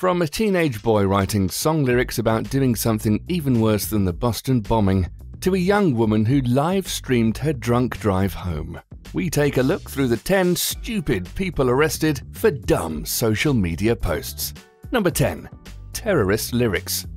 From a teenage boy writing song lyrics about doing something even worse than the Boston bombing, to a young woman who live-streamed her drunk drive home, we take a look through the 10 stupid people arrested for dumb social media posts. Number 10. Terrorist lyrics.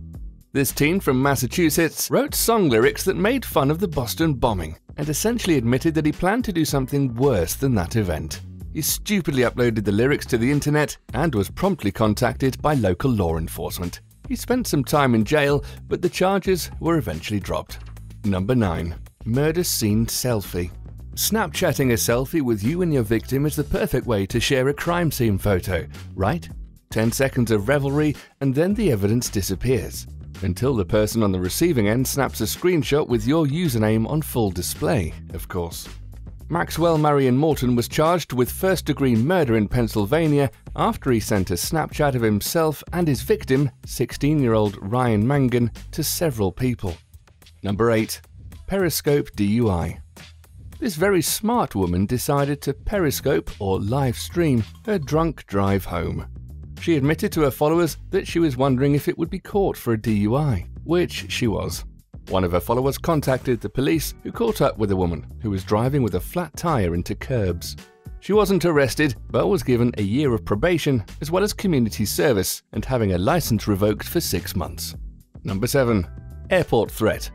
This teen from Massachusetts wrote song lyrics that made fun of the Boston bombing and essentially admitted that he planned to do something worse than that event. He stupidly uploaded the lyrics to the internet and was promptly contacted by local law enforcement. He spent some time in jail, but the charges were eventually dropped. Number 9. Murder scene selfie. Snapchatting a selfie with you and your victim is the perfect way to share a crime scene photo, right? 10 seconds of revelry and then the evidence disappears. Until the person on the receiving end snaps a screenshot with your username on full display, of course. Maxwell Marion Morton was charged with first-degree murder in Pennsylvania after he sent a Snapchat of himself and his victim, 16-year-old Ryan Mangan, to several people. Number 8. Periscope DUI. This very smart woman decided to periscope or live stream her drunk drive home. She admitted to her followers that she was wondering if it would be caught for a DUI, which she was. One of her followers contacted the police, who caught up with a woman who was driving with a flat tire into curbs. She wasn't arrested, but was given a year of probation as well as community service and having her license revoked for 6 months. Number 7. Airport threat.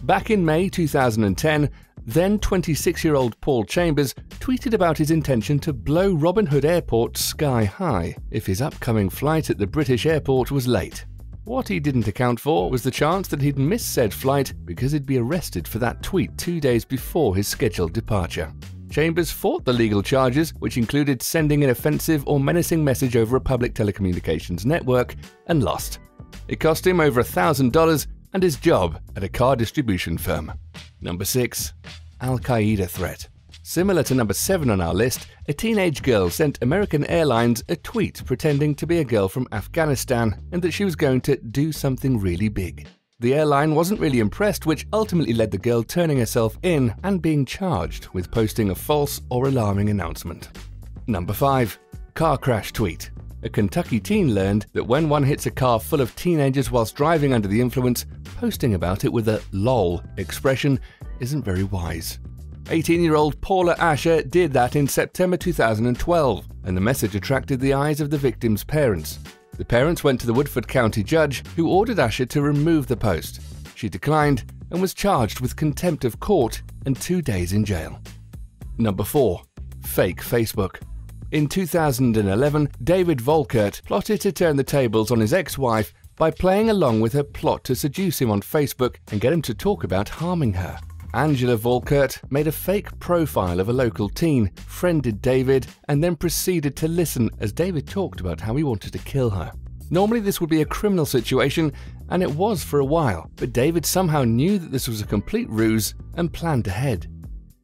Back in May 2010, then 26-year-old Paul Chambers tweeted about his intention to blow Robin Hood Airport sky high if his upcoming flight at the British airport was late. What he didn't account for was the chance that he'd miss said flight because he'd be arrested for that tweet 2 days before his scheduled departure. Chambers fought the legal charges, which included sending an offensive or menacing message over a public telecommunications network, and lost. It cost him over $1,000 and his job at a car distribution firm. Number 6. Al-Qaeda threat. Similar to number 7 on our list, a teenage girl sent American Airlines a tweet pretending to be a girl from Afghanistan and that she was going to do something really big. The airline wasn't really impressed, which ultimately led the girl turning herself in and being charged with posting a false or alarming announcement. Number 5. Car crash tweet. A Kentucky teen learned that when one hits a car full of teenagers whilst driving under the influence, posting about it with a "lol" expression isn't very wise. 18-year-old Paula Asher did that in September 2012, and the message attracted the eyes of the victim's parents. The parents went to the Woodford County judge, who ordered Asher to remove the post. She declined and was charged with contempt of court and 2 days in jail. Number 4. Fake Facebook. In 2011, David Volkert plotted to turn the tables on his ex-wife by playing along with her plot to seduce him on Facebook and get him to talk about harming her. Angela Volkert made a fake profile of a local teen, friended David, and then proceeded to listen as David talked about how he wanted to kill her. Normally this would be a criminal situation, and it was for a while, but David somehow knew that this was a complete ruse and planned ahead.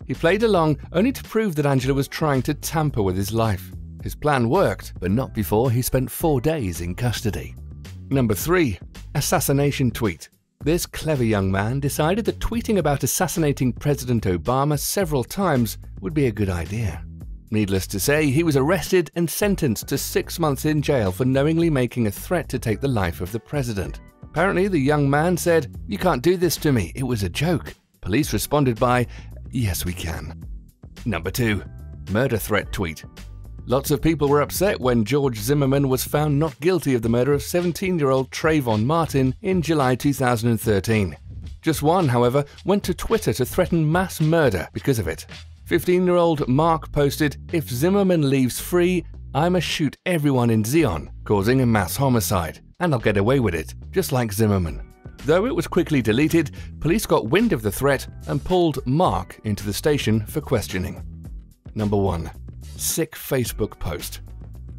He played along only to prove that Angela was trying to tamper with his life. His plan worked, but not before he spent 4 days in custody. Number 3. Assassination tweet. This clever young man decided that tweeting about assassinating President Obama several times would be a good idea. Needless to say, he was arrested and sentenced to 6 months in jail for knowingly making a threat to take the life of the president. Apparently, the young man said, "You can't do this to me, it was a joke." Police responded by, "Yes, we can." Number 2. Murder threat tweet. Lots of people were upset when George Zimmerman was found not guilty of the murder of 17-year-old Trayvon Martin in July 2013. Just one, however, went to Twitter to threaten mass murder because of it. 15-year-old Mark posted, "If Zimmerman leaves free, I'ma shoot everyone in Zion, causing a mass homicide, and I'll get away with it, just like Zimmerman." Though it was quickly deleted, police got wind of the threat and pulled Mark into the station for questioning. Number 1. Sick Facebook post.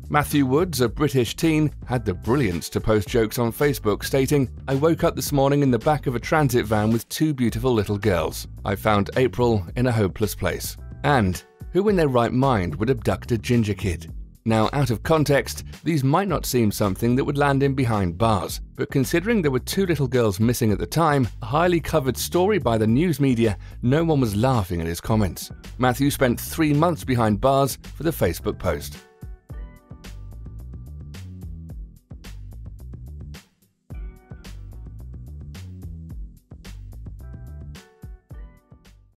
Matthew Woods, a British teen, had the brilliance to post jokes on Facebook stating, "I woke up this morning in the back of a transit van with 2 beautiful little girls. I found April in a hopeless place." And, who in their right mind would abduct a ginger kid? Now, out of context, these might not seem something that would land him behind bars, but considering there were 2 little girls missing at the time, a highly covered story by the news media, no one was laughing at his comments. Matthew spent 3 months behind bars for the Facebook post.